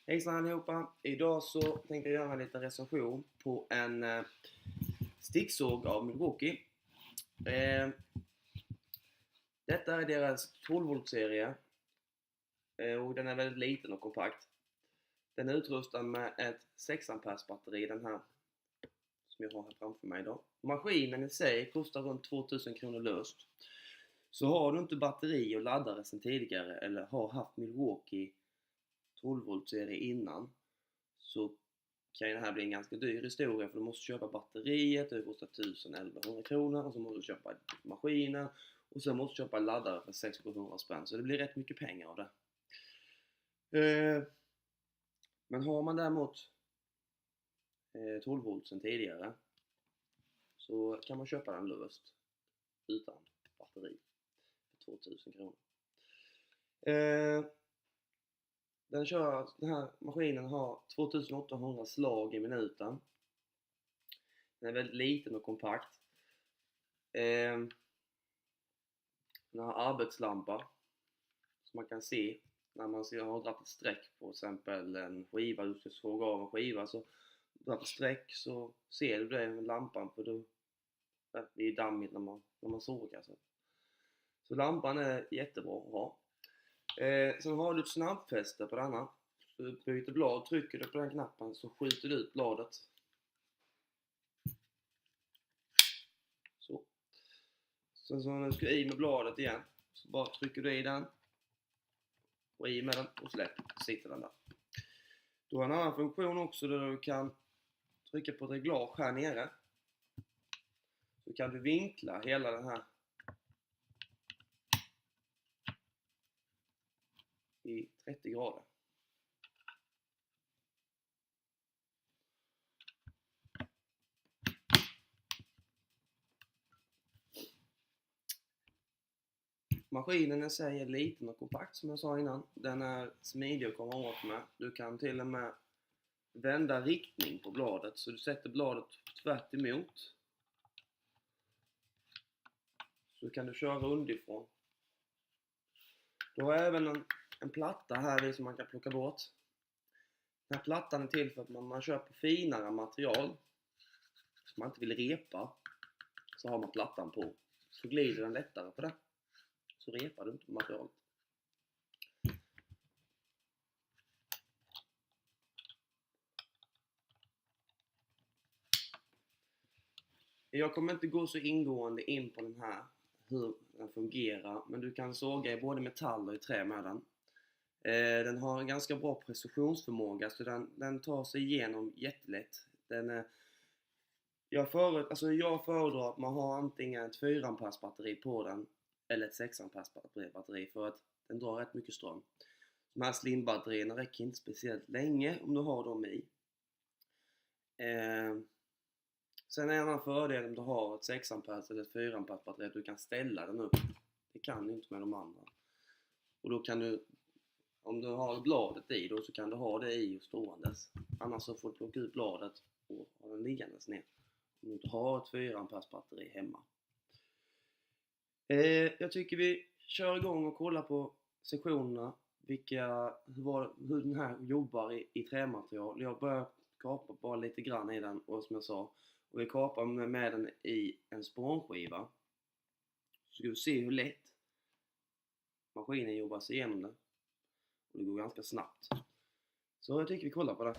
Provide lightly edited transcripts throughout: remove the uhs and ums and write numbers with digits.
Hejsan allihopa! Idag så tänkte jag göra en liten recension på en sticksåg av Milwaukee. Detta är deras 12V-serie och den är väldigt liten och kompakt. Den är utrustad med ett 6A batteri, den här som jag har här framför mig idag. Maskinen i sig kostar runt 2000 kronor löst. Så har du inte batteri och laddare sedan tidigare eller har haft Milwaukee 12V-serie innan, så kan det här bli en ganska dyr historia, för du måste köpa batteriet, det kostar 1000-1100 kronor, och så måste du köpa maskinen och sen måste du köpa laddare för 600-700 spänn, så det blir rätt mycket pengar av det. Men har man däremot 12V sedan tidigare så kan man köpa den löst utan batteri för 2000 kronor. Den här maskinen har 2800 slag i minuten. Den är väldigt liten och kompakt. Den har arbetslampa som man kan se när man har dragit ett streck på exempel en skiva. Du ska såga av en skiva, så dragit ett streck så ser du det med lampan, för då det är dammigt när man sågar. Så lampan är jättebra att ha. Sen har du ett snabbfäste på denna. Så du byter blad, trycker du på den knappen så skjuter du ut bladet. Så. Sen så när du ska i med bladet igen, så bara trycker du i den och i med den och släpper, sitter den där. Du har en annan funktion också där du kan trycka på ett reglage här nere. Så kan du vinkla hela den här i 30 grader. Maskinen i sig är liten och kompakt som jag sa innan. Den är smidig att komma åt med. Du kan till och med vända riktning på bladet, så du sätter bladet tvärt emot. Så kan du köra underifrån. Du har även en platta här som man kan plocka bort. Den här plattan är till för att man köper finare material som man inte vill repa, så har man plattan på. Så glider den lättare på det. Så repar du inte på materialet. Jag kommer inte gå så ingående in på den här, hur den fungerar, men du kan såga i både metall och i trä med den. Den har en ganska bra precisionsförmåga, så den tar sig igenom jättelätt. Jag föredrar att man har antingen ett 4A batteri på den eller ett 6A batteri, för att den drar rätt mycket ström. De här slimbatterierna räcker inte speciellt länge om du har dem i. Sen är en annan fördel om du har ett 6A eller ett 4A batteri, att du kan ställa den upp. Det kan du inte med de andra. Och då kan du, om du har bladet i då, så kan du ha det i och ståendes. Annars så får du plocka ut bladet och ha den liggandes ner. Om du inte har ett 4A batteri hemma. Jag tycker vi kör igång och kollar på sektionerna. Hur den här jobbar i trämaterial. Jag börjar kapa bara lite grann i den, och som jag sa. Och vi kapar med den i en spånskiva. Så ska vi se hur lätt maskinen jobbar sig igenom det. Och det går ganska snabbt. Så jag tycker vi kollar på det.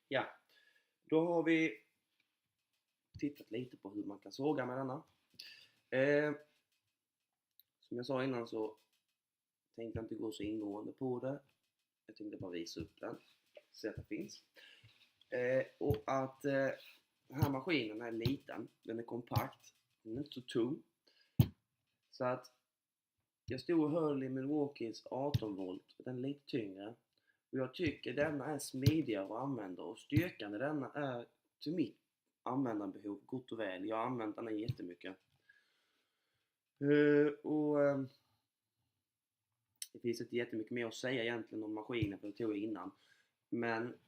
Ja, då har vi tittat lite på hur man kan såga med denna. Som jag sa innan så tänkte jag inte gå så ingående på det. Jag tänkte bara visa upp den, se att det finns. Och att den här maskinen är liten, den är kompakt, den är inte så tung. Så att jag stod och höll i Milwaukees 18V, den är lite tyngre. Och jag tycker denna är smidigare att använda, och styrkan i denna är till mitt användarbehov gott och väl. Jag har använt den jättemycket. Det finns inte jättemycket mer att säga egentligen om maskinen, för det tog jag innan. Men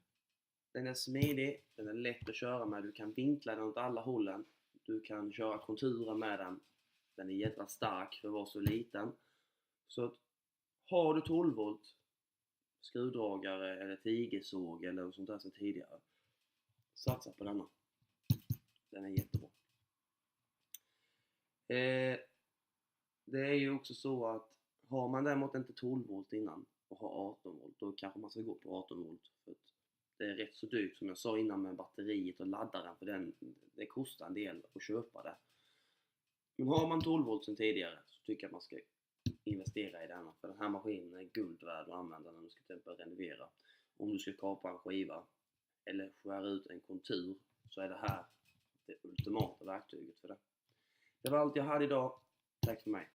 den är smidig, den är lätt att köra med, du kan vinkla den åt alla hållen. Du kan köra konturer med den. Den är jävla stark för att vara så liten. Så att, har du 12 volt skruvdragare eller tigersåg eller något sånt där som tidigare, satsa på denna. Den är jättebra. Det är ju också så att har man däremot inte 12 volt innan och har 18 volt, då kanske man ska gå på 18 volt. För att det är rätt så dyrt som jag sa innan med batteriet och laddaren, för det kostar en del att köpa det. Men har man 12 volt sedan tidigare så tycker jag att man ska investera i denna, för den här maskinen är guld värd att använda när du ska typ renovera. Om du ska kapa en skiva eller skära ut en kontur, så är det här det ultimata verktyget för det. Det var allt jag hade idag. Tack för mig.